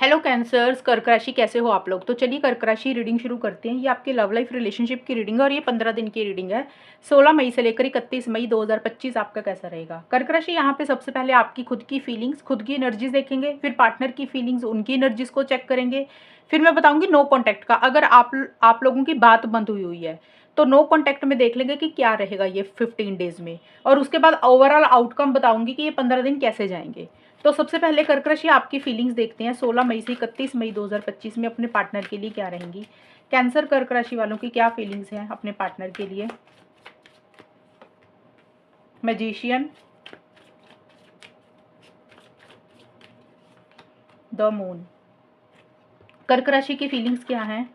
Hello cancers, कर्क राशि कैसे हो आप लोग। तो चलिए कर्क राशि रीडिंग शुरू करते हैं। ये आपके लव लाइफ रिलेशनशिप की रीडिंग है और ये 15 दिन की रीडिंग है। 16 मई से लेकर 31 मई 2025 आपका कैसा रहेगा। कर्क राशि यहाँ पे सबसे पहले आपकी खुद की फीलिंग्स, खुद की एनर्जीज देखेंगे, फिर पार्टनर की फीलिंग्स, उनकी एनर्जीज को चेक करेंगे। फिर मैं बताऊंगी नो कॉन्टैक्ट का। अगर आप लोगों की बात बंद हुई हुई है तो नो कॉन्टैक्ट में देख लेंगे कि क्या रहेगा ये 15 डेज में, और उसके बाद ओवरऑल आउटकम बताऊंगी कि ये 15 दिन कैसे जाएंगे। तो सबसे पहले कर्क राशि आपकी फीलिंग्स देखते हैं। 16 मई से 31 मई 2025 में अपने पार्टनर के लिए क्या रहेंगी। कैंसर कर्क राशि वालों की क्या फीलिंग्स हैं अपने पार्टनर के लिए। Magician, the moon. कर्क राशि की फीलिंग्स क्या हैं।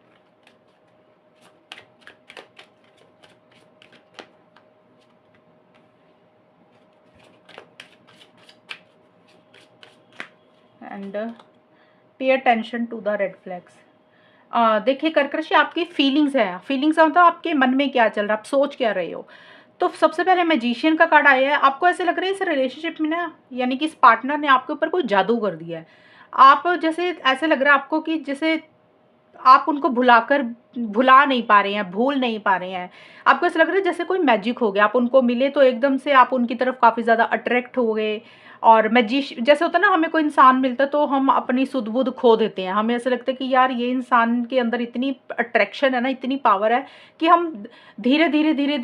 And pay attention to the red flags. देखिए कर्क राशि आपकी फीलिंग्स है। फीलिंग्स मतलब आपके मन में क्या चल रहा है, आप सोच क्या रहे हो। तो सबसे पहले मैजिशियन का कार्ड आया है। आपको ऐसे लग रहा है इस रिलेशनशिप में ना, यानी कि इस पार्टनर ने आपके ऊपर कोई जादू कर दिया है। आप जैसे ऐसे लग रहा है आपको कि जैसे आप उनको भुला नहीं पा रहे हैं, भूल नहीं पा रहे हैं। आपको ऐसा लग रहा है जैसे कोई मैजिक हो गया। आप उनको मिले तो एकदम से आप उनकी तरफ काफ़ी ज़्यादा अट्रैक्ट हो गए। और मैजिश जैसे होता है ना, हमें कोई इंसान मिलता है तो हम अपनी सुध-बुध खो देते हैं। हमें ऐसा लगता है कि यार ये इंसान के अंदर इतनी अट्रैक्शन है ना, इतनी पावर है कि हम धीरे-धीरे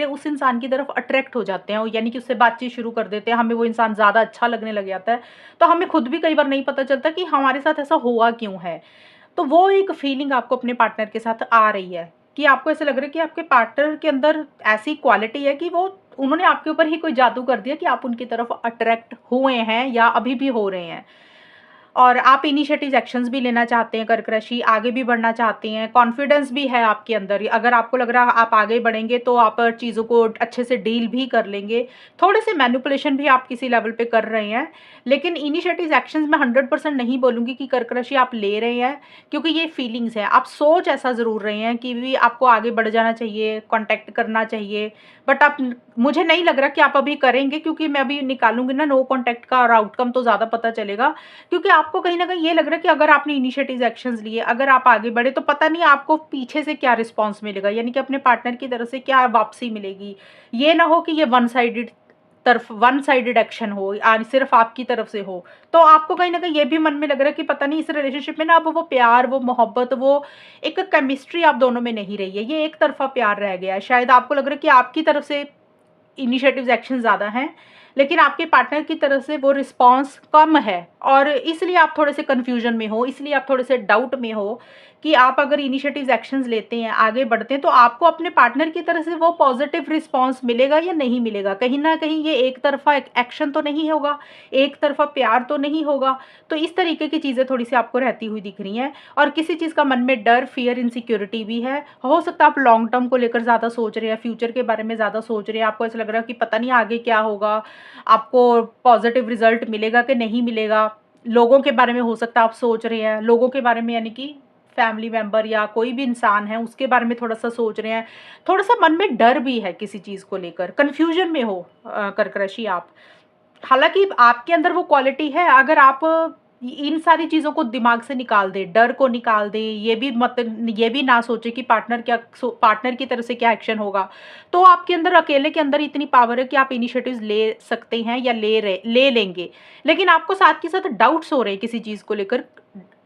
उस इंसान की तरफ अट्रैक्ट हो जाते हैं, यानी कि उससे बातचीत शुरू कर देते हैं। हमें वो इंसान ज़्यादा अच्छा लगने लग जाता है। तो हमें खुद भी कई बार नहीं पता चलता कि हमारे साथ ऐसा हुआ क्यों है। तो वो एक फीलिंग आपको अपने पार्टनर के साथ आ रही है कि आपको ऐसा लग रहा है कि आपके पार्टनर के अंदर ऐसी क्वालिटी है कि वो उन्होंने आपके ऊपर ही कोई जादू कर दिया कि आप उनकी तरफ अट्रैक्ट हुए हैं या अभी भी हो रहे हैं। और आप इनिशिएटिव एक्शंस भी लेना चाहते हैं कर्क राशि, आगे भी बढ़ना चाहते हैं, कॉन्फिडेंस भी है आपके अंदर। अगर आपको लग रहा है आप आगे बढ़ेंगे तो आप चीज़ों को अच्छे से डील भी कर लेंगे। थोड़े से मैनिपुलेशन भी आप किसी लेवल पे कर रहे हैं, लेकिन इनिशिएटिव एक्शंस में 100% नहीं बोलूँगी कि कर्क राशि आप ले रहे हैं, क्योंकि ये फीलिंग्स है। आप सोच ऐसा ज़रूर रहे हैं कि भी आपको आगे बढ़ जाना चाहिए, कॉन्टैक्ट करना चाहिए, बट आप मुझे नहीं लग रहा कि आप अभी करेंगे, क्योंकि मैं अभी निकालूंगी ना नो कॉन्टैक्ट का और आउटकम तो ज़्यादा पता चलेगा। क्योंकि आपको कहीं न कहीं ये लग रहा है कि अगर आपने इनिशिएटिव एक्शंस लिए, अगर आप आगे बढ़े तो पता नहीं आपको पीछे से क्या रिस्पॉन्स मिलेगा, यानी कि अपने पार्टनर की तरफ से क्या वापसी मिलेगी। ये ना हो कि ये वन साइडेड एक्शन हो, सिर्फ आपकी तरफ से हो। तो आपको कहीं न कहीं ये भी मन में लग रहा है कि पता नहीं इस रिलेशनशिप में ना अब वो प्यार, वो मोहब्बत, वो एक केमिस्ट्री आप दोनों में नहीं रही है। ये एक तरफ़ा प्यार रह गया है। शायद आपको लग रहा है कि आपकी तरफ से इनिशिएटिव्स एक्शन ज़्यादा हैं, लेकिन आपके पार्टनर की तरफ से वो रिस्पॉन्स कम है, और इसलिए आप थोड़े से कन्फ्यूजन में हो, इसलिए आप थोड़े से डाउट में हो कि आप अगर इनिशिएटिव्स एक्शंस लेते हैं, आगे बढ़ते हैं, तो आपको अपने पार्टनर की तरफ से वो पॉजिटिव रिस्पॉन्स मिलेगा या नहीं मिलेगा। कहीं न कहीं ये एक तरफ़ा एक्शन तो नहीं होगा, एक तरफ़ा प्यार तो नहीं होगा। तो इस तरीके की चीज़ें थोड़ी-सी आपको रहती हुई दिख रही हैं, और किसी चीज़ का मन में डर, फ़ियर, इनसिक्योरिटी भी है। हो सकता है आप लॉन्ग टर्म को लेकर ज़्यादा सोच रहे हैं, फ्यूचर के बारे में ज़्यादा सोच रहे हैं। आपको ऐसा लग रहा है कि पता नहीं आगे क्या होगा, आपको पॉजिटिव रिजल्ट मिलेगा कि नहीं मिलेगा। लोगों के बारे में हो सकता है आप सोच रहे हैं, लोगों के बारे में यानी कि फैमिली मेंबर या कोई भी इंसान है उसके बारे में थोड़ा-सा सोच रहे हैं। थोड़ा-सा मन में डर भी है किसी चीज़ को लेकर, कन्फ्यूजन में हो कर्क राशि आप। हालाँकि आपके अंदर वो क्वालिटी है, अगर आप इन सारी चीज़ों को दिमाग से निकाल दें, डर को निकाल दें, ये भी ना सोचें कि पार्टनर की तरफ से क्या एक्शन होगा, तो आपके अंदर अकेले के अंदर इतनी पावर है कि आप इनिशिएटिव्स ले सकते हैं या ले लेंगे। लेकिन आपको साथ के साथ डाउट्स हो रहे हैं किसी चीज़ को लेकर,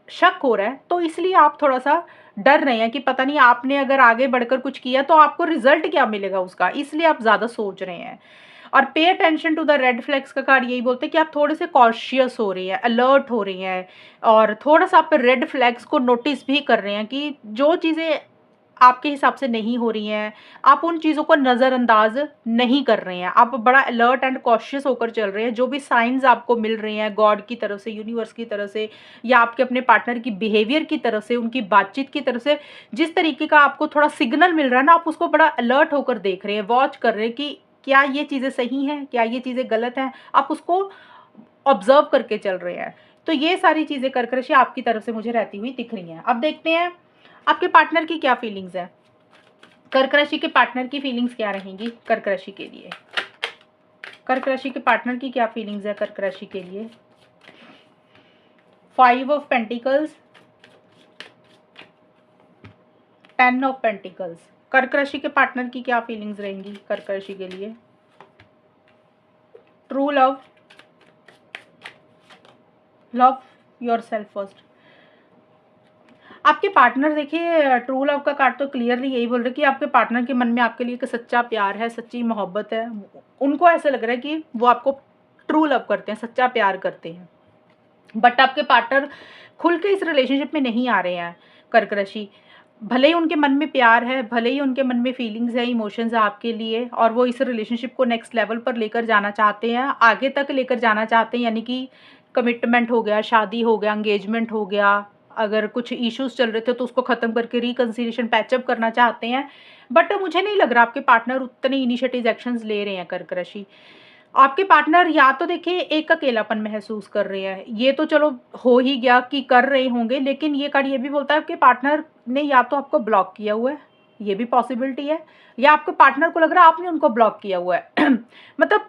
शक हो रहा है, तो इसलिए आप थोड़ा-सा डर रहे हैं कि पता नहीं आपने अगर आगे बढ़कर कुछ किया तो आपको रिज़ल्ट क्या मिलेगा उसका, इसलिए आप ज़्यादा सोच रहे हैं। और pay attention to the red flags का कार्ड यही बोलते हैं कि आप थोड़े से कॉशियस हो रही हैं, अलर्ट हो रही हैं, और थोड़ा-सा आप रेड फ्लैग्स को नोटिस भी कर रहे हैं कि जो चीज़ें आपके हिसाब से नहीं हो रही हैं, आप उन चीज़ों को नज़रअंदाज नहीं कर रहे हैं। आप बड़ा अलर्ट एंड कॉशियस होकर चल रहे हैं। जो भी साइन्स आपको मिल रहे हैं गॉड की तरफ से, यूनिवर्स की तरफ से, या आपके अपने पार्टनर की बिहेवियर की तरफ से, उनकी बातचीत की तरफ से, जिस तरीके का आपको थोड़ा सिग्नल मिल रहा है ना, आप उसको बड़ा अलर्ट होकर देख रहे हैं, वॉच कर रहे हैं कि क्या ये चीज़ें सही हैं, क्या ये चीज़ें गलत हैं, आप उसको ऑब्जर्व करके चल रहे हैं। तो ये सारी चीज़ें कर्क राशि आपकी तरफ से मुझे रहती हुई दिख रही हैं। अब देखते हैं आपके पार्टनर की क्या फीलिंग्स है। कर्क राशि के पार्टनर की फीलिंग्स क्या रहेंगी कर्क राशि के लिए। कर्क राशि के पार्टनर की क्या फीलिंग्स है कर्क राशि के लिए। 5 ऑफ पेंटिकल्स, 10 ऑफ पेंटिकल्स। कर्क राशि के पार्टनर की क्या फीलिंग्स रहेंगी कर्क राशि के लिए? True love, love yourself first. आपके पार्टनर देखिए, ट्रू लव का कार्ड तो क्लियरली यही बोल रहा है कि आपके पार्टनर के मन में आपके लिए एक सच्चा प्यार है, सच्ची मोहब्बत है। उनको ऐसा लग रहा है कि वो आपको ट्रू लव करते हैं, सच्चा प्यार करते हैं, बट आपके पार्टनर खुल के इस रिलेशनशिप में नहीं आ रहे हैं कर्क राशि। भले ही उनके मन में प्यार है, भले ही उनके मन में फीलिंग्स है, इमोशंस है आपके लिए, और वो इस रिलेशनशिप को नेक्स्ट लेवल पर लेकर जाना चाहते हैं, आगे तक लेकर जाना चाहते हैं, यानी कि कमिटमेंट हो गया, शादी हो गया, एंगेजमेंट हो गया, अगर कुछ इश्यूज चल रहे थे तो उसको ख़त्म करके रिकन्सिलिएशन पैचअप करना चाहते हैं। बट मुझे नहीं लग रहा आपके पार्टनर उतने इनिशिएटिव एक्शंस ले रहे हैं कर्क राशि। आपके पार्टनर या तो देखिए एक अकेलापन महसूस कर रहे हैं, ये तो चलो हो ही गया कि कर रहे होंगे, लेकिन ये कार्ड ये भी बोलता है आपके पार्टनर ने या तो आपको ब्लॉक किया हुआ है, ये भी पॉसिबिलिटी है, या आपके पार्टनर को लग रहा है आपने उनको ब्लॉक किया हुआ है मतलब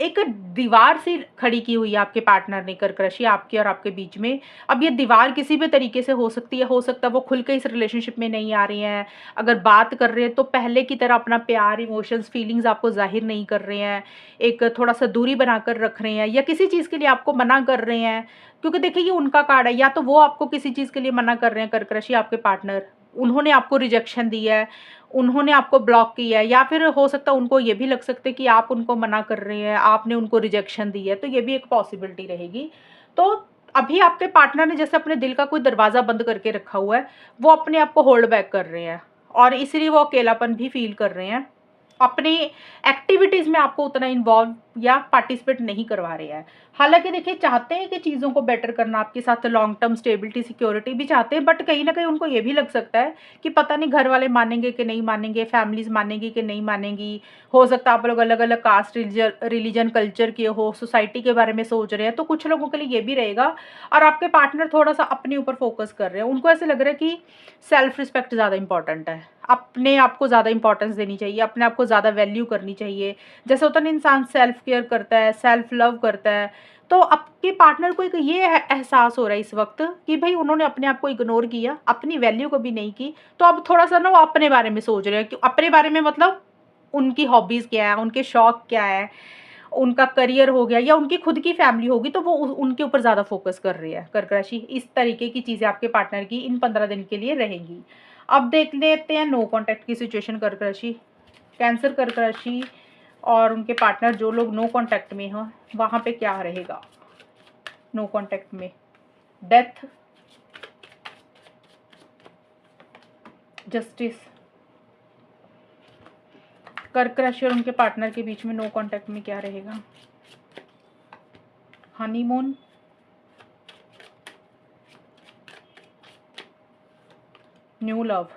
एक दीवार सी खड़ी की हुई है आपके पार्टनर ने कर्क राशि आपके और आपके बीच में। अब ये दीवार किसी भी तरीके से हो सकती है, हो सकता है वो खुल के इस रिलेशनशिप में नहीं आ रही हैं, अगर बात कर रहे हैं तो पहले की तरह अपना प्यार, इमोशंस, फीलिंग्स आपको जाहिर नहीं कर रहे हैं, एक थोड़ा सा दूरी बनाकर रख रहे हैं, या किसी चीज़ के लिए आपको मना कर रहे हैं, क्योंकि देखिए ये उनका कार्ड है, या तो वो आपको किसी चीज़ के लिए मना कर रहे हैं कर्क राशि आपके पार्टनर, उन्होंने आपको रिजेक्शन दी है, उन्होंने आपको ब्लॉक किया है, या फिर हो सकता है उनको ये भी लग सकता है कि आप उनको मना कर रहे हैं, आपने उनको रिजेक्शन दी है, तो ये भी एक पॉसिबिलिटी रहेगी। तो अभी आपके पार्टनर ने जैसे अपने दिल का कोई दरवाज़ा बंद करके रखा हुआ है, वो अपने आप को होल्ड बैक कर रहे हैं, और इसलिए वो अकेलापन भी फील कर रहे हैं, अपनी एक्टिविटीज़ में आपको उतना इन्वॉल्व या पार्टिसिपेट नहीं करवा रहे हैं। हालांकि देखिए चाहते हैं कि चीज़ों को बेटर करना, आपके साथ लॉन्ग टर्म स्टेबिलिटी, सिक्योरिटी भी चाहते हैं, बट कहीं ना कहीं उनको ये भी लग सकता है कि पता नहीं घर वाले मानेंगे कि नहीं मानेंगे, फैमिलीज मानेंगी कि नहीं मानेंगी, हो सकता है आप लोग अलग अलग कास्ट, रिलीजन, कल्चर के हो, सोसाइटी के बारे में सोच रहे हैं, तो कुछ लोगों के लिए ये भी रहेगा। और आपके पार्टनर थोड़ा सा अपने ऊपर फोकस कर रहे हैं, उनको ऐसे लग रहा है कि सेल्फ रिस्पेक्ट ज़्यादा इंपॉर्टेंट है, अपने आप को ज़्यादा इंपॉर्टेंस देनी चाहिए, अपने आप को ज़्यादा वैल्यू करनी चाहिए। जैसे होता है ना, इंसान सेल्फ केयर करता है, सेल्फ लव करता है, तो आपके पार्टनर को एक ये एहसास हो रहा है इस वक्त कि भाई उन्होंने अपने आप को इग्नोर किया, अपनी वैल्यू को भी नहीं की, तो अब थोड़ा सा ना वो अपने बारे में सोच रहे हैं कि अपने बारे में मतलब उनकी हॉबीज़ क्या है, उनके शौक क्या है, उनका करियर हो गया, या उनकी खुद की फैमिली होगी, तो वो उनके ऊपर ज़्यादा फोकस कर रही है कर्क राशि। इस तरीके की चीज़ें आपके पार्टनर की इन 15 दिन के लिए रहेंगी। अब देख लेते हैं नो कॉन्टैक्ट की सिचुएशन कर्क राशि, कैंसर कर्क राशि और उनके पार्टनर जो लोग नो कॉन्टैक्ट में हो वहाँ पे क्या रहेगा नो कॉन्टैक्ट में? Death, justice. कर्क राशि और उनके पार्टनर के बीच में नो कॉन्टैक्ट में क्या रहेगा? Honeymoon, new love.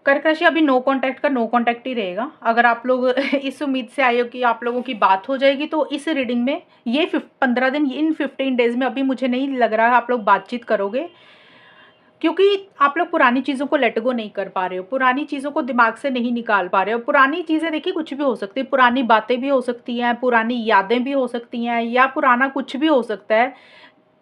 कर्क राशि अभी नो कॉन्टैक्ट का नो कॉन्टैक्ट ही रहेगा। अगर आप लोग इस उम्मीद से आए हो कि आप लोगों की बात हो जाएगी, तो इस रीडिंग में ये 15 दिन, इन 15 डेज में अभी मुझे नहीं लग रहा है आप लोग बातचीत करोगे, क्योंकि आप लोग पुरानी चीज़ों को लेट गो नहीं कर पा रहे हो, पुरानी चीज़ों को दिमाग से नहीं निकाल पा रहे हो। पुरानी चीज़ें देखिए कुछ भी हो सकती है, पुरानी बातें भी हो सकती हैं, पुरानी यादें भी हो सकती हैं, या पुराना कुछ भी हो सकता है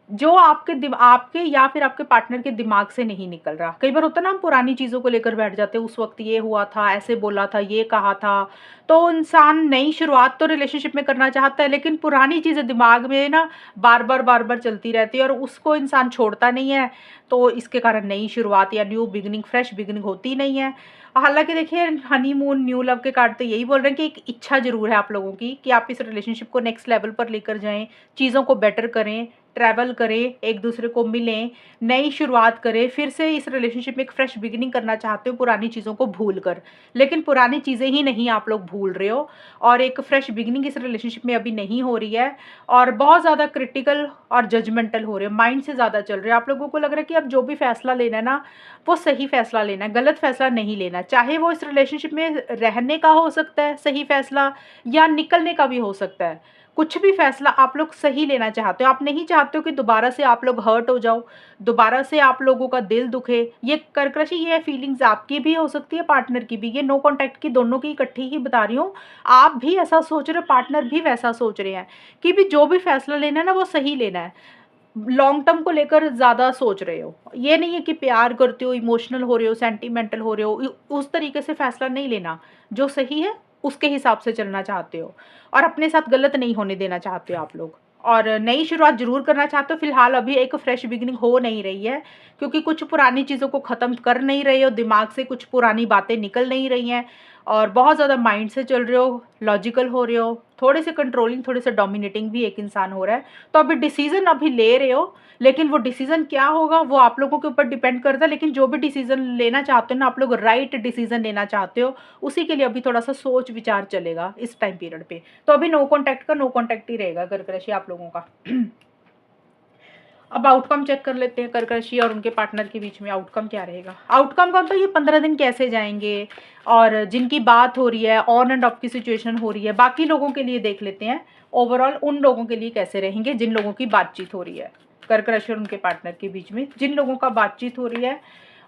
जो आपके या फिर आपके पार्टनर के दिमाग से नहीं निकल रहा। कई बार होता है ना, हम पुरानी चीज़ों को लेकर बैठ जाते हैं, उस वक्त ये हुआ था, ऐसे बोला था, ये कहा था, तो इंसान नई शुरुआत तो रिलेशनशिप में करना चाहता है, लेकिन पुरानी चीज़ें दिमाग में ना बार बार चलती रहती है, और उसको इंसान छोड़ता नहीं है, तो इसके कारण नई शुरुआत या न्यू बिगिनिंग, फ्रेश बिगिनिंग होती नहीं है। हालांकि देखिए हनीमून, न्यू लव के कार्ड तो यही बोल रहे हैं कि एक इच्छा जरूर है आप लोगों की कि आप इस रिलेशनशिप को नेक्स्ट लेवल पर लेकर जाएं, चीज़ों को बेटर करें, ट्रैवल करें, एक दूसरे को मिलें, नई शुरुआत करें, फिर से इस रिलेशनशिप में एक फ्रेश बिगिनिंग करना चाहते हो पुरानी चीज़ों को भूल कर। लेकिन पुरानी चीज़ें ही नहीं आप लोग भूल रहे हो, और एक फ्रेश बिगिनिंग इस रिलेशनशिप में अभी नहीं हो रही है, और बहुत ज़्यादा क्रिटिकल और जजमेंटल हो रहे हो, माइंड से ज़्यादा चल रहे हो। आप लोगों को लग रहा है कि अब जो भी फैसला लेना है ना, वो सही फैसला लेना है, गलत फैसला नहीं लेना, चाहे वो इस रिलेशनशिप में रहने का हो सकता है सही फैसला, या निकलने का भी हो सकता है। कुछ भी फैसला आप लोग सही लेना चाहते हो, आप नहीं चाहते हो कि दोबारा से आप लोग हर्ट हो जाओ, दोबारा से आप लोगों का दिल दुखे। ये कर्क राशि, ये फीलिंग्स आपकी भी हो सकती है, पार्टनर की भी। ये नो कॉन्टैक्ट की दोनों की इकट्ठी ही बता रही हूँ। आप भी ऐसा सोच रहे हो, पार्टनर भी वैसा सोच रहे हैं कि भी जो भी फैसला लेना है ना वो सही लेना है। लॉन्ग टर्म को लेकर ज़्यादा सोच रहे हो। ये नहीं है कि प्यार करते हो, इमोशनल हो रहे हो, सेंटिमेंटल हो रहे हो, उस तरीके से फैसला नहीं लेना। जो सही है उसके हिसाब से चलना चाहते हो और अपने साथ गलत नहीं होने देना चाहते हो आप लोग। और नई शुरुआत ज़रूर करना चाहते हो। फिलहाल अभी एक फ्रेश बिगिनिंग हो नहीं रही है, क्योंकि कुछ पुरानी चीज़ों को ख़त्म कर नहीं रहे हो, दिमाग से कुछ पुरानी बातें निकल नहीं रही हैं और बहुत ज़्यादा माइंड से चल रहे हो, लॉजिकल हो रहे हो, थोड़े से कंट्रोलिंग, थोड़े से डोमिनेटिंग भी एक इंसान हो रहा है। तो अभी डिसीज़न अभी ले रहे हो, लेकिन वो डिसीज़न क्या होगा वो आप लोगों के ऊपर डिपेंड करता है। लेकिन जो भी डिसीज़न लेना चाहते हो ना, आप लोग राइट डिसीज़न लेना चाहते हो, उसी के लिए अभी थोड़ा-सा सोच विचार चलेगा इस टाइम पीरियड पे। तो अभी नो कॉन्टैक्ट का नो कॉन्टैक्ट ही रहेगा कर्क राशि आप लोगों का। अब आउटकम चेक कर लेते हैं कर्क राशि और उनके पार्टनर के बीच में आउटकम क्या रहेगा। आउटकम का तो ये 15 दिन कैसे जाएँगे और जिनकी बात हो रही है, ऑन एंड ऑफ की सिचुएशन हो रही है, बाकी लोगों के लिए देख लेते हैं ओवरऑल उन लोगों के लिए कैसे रहेंगे जिन लोगों की बातचीत हो रही है। कर्क राशि और उनके पार्टनर के बीच में जिन लोगों का बातचीत हो रही है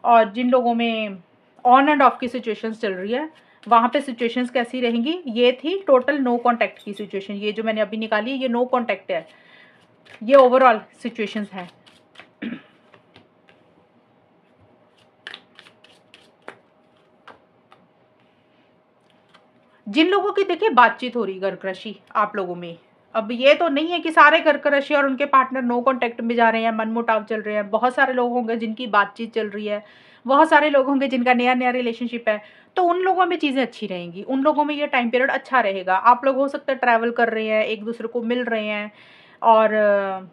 और जिन लोगों में ऑन एंड ऑफ की सिचुएशंस चल रही है, वहाँ पे सिचुएशंस कैसी रहेंगी। ये थी टोटल नो कॉन्टैक्ट की सिचुएशन, ये जो मैंने अभी निकाली है ये नो कॉन्टैक्ट है, ये ओवरऑल सिचुएशंस हैं। जिन लोगों की देखिए बातचीत हो रही है कर्क राशि आप लोगों में, अब ये तो नहीं है कि सारे कर्क राशि और उनके पार्टनर नो कॉन्टैक्ट में जा रहे हैं, मनमुटाव चल रहे हैं। बहुत सारे लोग होंगे जिनकी बातचीत चल रही है, बहुत सारे लोग होंगे जिनका नया-नया रिलेशनशिप है, तो उन लोगों में चीज़ें अच्छी रहेंगी, उन लोगों में ये टाइम पीरियड अच्छा रहेगा। आप लोग हो सकता है ट्रैवल कर रहे हैं, एक-दूसरे को मिल रहे हैं और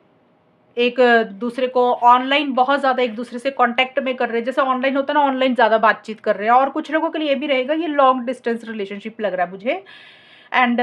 एक दूसरे को ऑनलाइन बहुत ज़्यादा एक-दूसरे से कॉन्टैक्ट में कर रहे हैं। जैसे ऑनलाइन होता है ना, ऑनलाइन ज़्यादा बातचीत कर रहे हैं और कुछ लोगों के लिए ये भी रहेगा, ये लॉन्ग डिस्टेंस रिलेशनशिप लग रहा है मुझे। एंड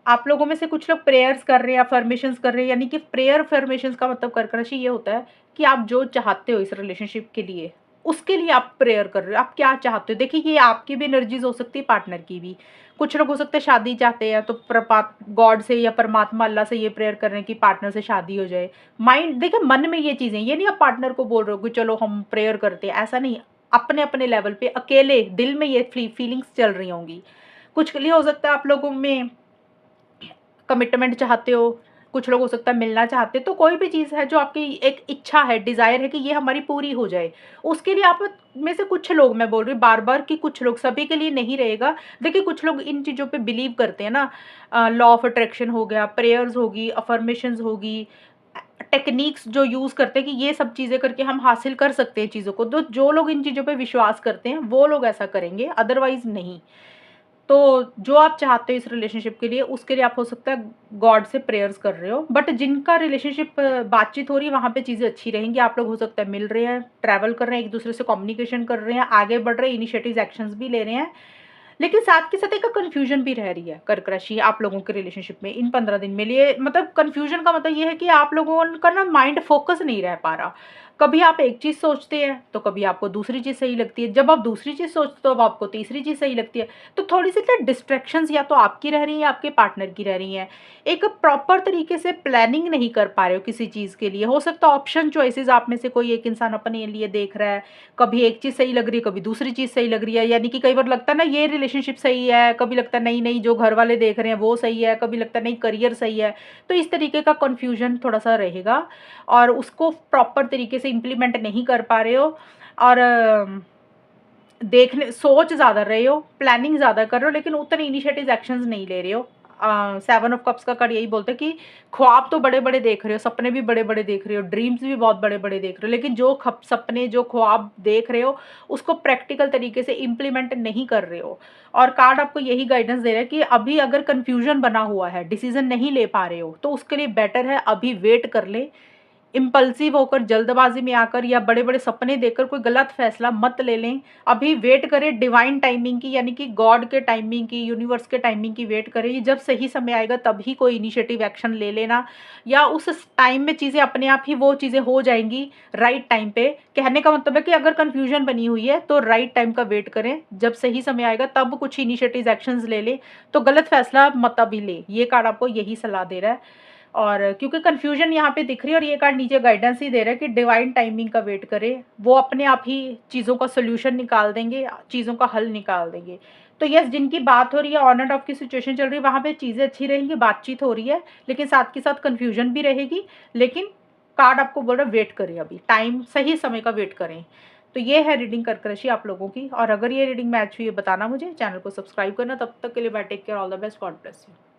आप लोगों में से कुछ लोग प्रेयर्स कर रहे हैं, अफर्मेशंस कर रहे हैं, यानी कि प्रेयर अफर्मेशंस का मतलब कर्क राशि ये होता है कि आप जो चाहते हो इस रिलेशनशिप के लिए, उसके लिए आप प्रेयर कर रहे हो। आप क्या चाहते हो? देखिए, ये आपकी भी एनर्जीज़ हो सकती है, पार्टनर की भी। कुछ लोग हो सकते हैं शादी चाहते हैं, तो प्रपा गॉड से या परमात्मा अल्लाह से ये प्रेयर कर रहे हैं कि पार्टनर से शादी हो जाए। माइंड देखिए, मन में ये चीज़ें, ये नहीं आप पार्टनर को बोल रहे हो कि चलो हम प्रेयर करते हैं, ऐसा नहीं। अपने-अपने लेवल पे अकेले दिल में ये फीलिंग्स चल रही होंगी। कुछ के लिए हो सकता है आप लोगों में कमिटमेंट चाहते हो, कुछ लोग हो सकता है मिलना चाहते हैं, तो कोई भी चीज़ है जो आपकी एक इच्छा है, डिज़ायर है कि ये हमारी पूरी हो जाए, उसके लिए आप में से कुछ लोग, मैं बोल रही हूँ बार-बार कि कुछ लोग, सभी के लिए नहीं रहेगा। देखिए, कुछ लोग इन चीज़ों पे बिलीव करते हैं ना, लॉ ऑफ अट्रैक्शन हो गया, प्रेयर्स होगी, अफ़र्मेशंस होगी, टेक्नीक्स जो यूज़ करते हैं कि ये सब चीज़ें करके हम हासिल कर सकते हैं चीज़ों को, तो जो लोग इन चीज़ों पे विश्वास करते हैं, वो लोग ऐसा करेंगे, अदरवाइज़ नहीं। तो जो आप चाहते हो इस रिलेशनशिप के लिए, उसके लिए आप हो सकता है गॉड से प्रेयर्स कर रहे हो। बट जिनका रिलेशनशिप बातचीत हो रही है, वहाँ पे चीज़ें अच्छी रहेंगी। आप लोग हो सकता है मिल रहे हैं, ट्रैवल कर रहे हैं, एक-दूसरे से कम्युनिकेशन कर रहे हैं, आगे बढ़ रहे हैं, इनिशिएटिव्स एक्शंस भी ले रहे हैं। लेकिन साथ के साथ एक कन्फ्यूजन भी रह रही है कर्क राशि आप लोगों के रिलेशनशिप में इन 15 दिन में। लिए मतलब कन्फ्यूजन का मतलब ये है कि आप लोगों का ना माइंड फोकस नहीं रह पा रहा। कभी आप एक चीज़ सोचते हैं तो कभी आपको दूसरी चीज़ सही लगती है, जब आप दूसरी चीज़ सोचते हो तब आपको तीसरी चीज़ सही लगती है। तो थोड़ी सी ना डिस्ट्रैक्शंस या तो आपकी रह रही हैं या आपके पार्टनर की रह रही हैं। एक प्रॉपर तरीके से प्लानिंग नहीं कर पा रहे हो किसी चीज़ के लिए। हो सकता है ऑप्शन चॉइसेस आप में से कोई एक इंसान अपने लिए देख रहा है, कभी एक चीज़ सही लग रही है, कभी दूसरी चीज़ सही लग रही है। यानी कि कई बार लगता है ना ये रिलेशनशिप सही है, कभी लगता है नहीं, नहीं जो घर वाले देख रहे हैं वो सही है, कभी लगता है नहीं करियर सही है। तो इस तरीके का कन्फ्यूजन थोड़ा-सा रहेगा और उसको प्रॉपर तरीके से इम्प्लीमेंट नहीं कर पा रहे हो और देखने सोच ज़्यादा रहे हो, प्लानिंग ज़्यादा कर रहे हो, लेकिन उतने इनिशिएटिव एक्शंस नहीं ले रहे हो। 7 ऑफ कप्स का कार्ड यही बोलता है कि ख्वाब तो बड़े-बड़े देख रहे हो, सपने भी बड़े-बड़े देख रहे हो, ड्रीम्स भी बहुत बड़े-बड़े देख रहे हो, लेकिन जो खप सपने, जो ख्वाब देख रहे हो, उसको प्रैक्टिकल तरीके से इम्प्लीमेंट नहीं कर रहे हो। और कार्ड आपको यही गाइडेंस दे रहा है कि अभी अगर कन्फ्यूजन बना हुआ है, डिसीज़न नहीं ले पा रहे हो, तो उसके लिए बेटर है अभी वेट कर लें। इम्पल्सिव होकर, जल्दबाजी में आकर या बड़े-बड़े सपने देखकर कोई गलत फैसला मत ले लें। अभी वेट करें डिवाइन टाइमिंग की, यानी कि गॉड के टाइमिंग की, यूनिवर्स के टाइमिंग की वेट करें। जब सही समय आएगा तभी कोई इनिशिएटिव एक्शन ले लेना, या उस टाइम में चीज़ें अपने आप ही वो चीज़ें हो जाएँगी राइट टाइम पे। कहने का मतलब है कि अगर कन्फ्यूजन बनी हुई है तो राइट टाइम का वेट करें, जब सही समय आएगा तब कुछ इनिशिएटिव एक्शंस ले लें, तो गलत फैसला मत अभी लें। ये कार्ड आपको यही सलाह दे रहा है। और क्योंकि कन्फ्यूजन यहाँ पे दिख रही है और ये कार्ड नीचे गाइडेंस ही दे रहा है कि डिवाइन टाइमिंग का वेट करें, वो अपने आप ही चीज़ों का सॉल्यूशन निकाल देंगे, चीज़ों का हल निकाल देंगे। तो यस, जिनकी बात हो रही है, ऑन एंड ऑफ की सिचुएशन चल रही है, वहाँ पे चीज़ें अच्छी रहेंगी, बातचीत हो रही है, लेकिन साथ के साथ कन्फ्यूजन भी रहेगी। लेकिन कार्ड आपको बोल रहा है वेट करें, अभी टाइम, सही समय का वेट करें। तो ये है रीडिंग कर्क राशि आप लोगों की। और अगर ये रीडिंग मैच हुई है बताना मुझे, चैनल को सब्सक्राइब करना। तब तक के लिए bye, take care, all the best, God bless you.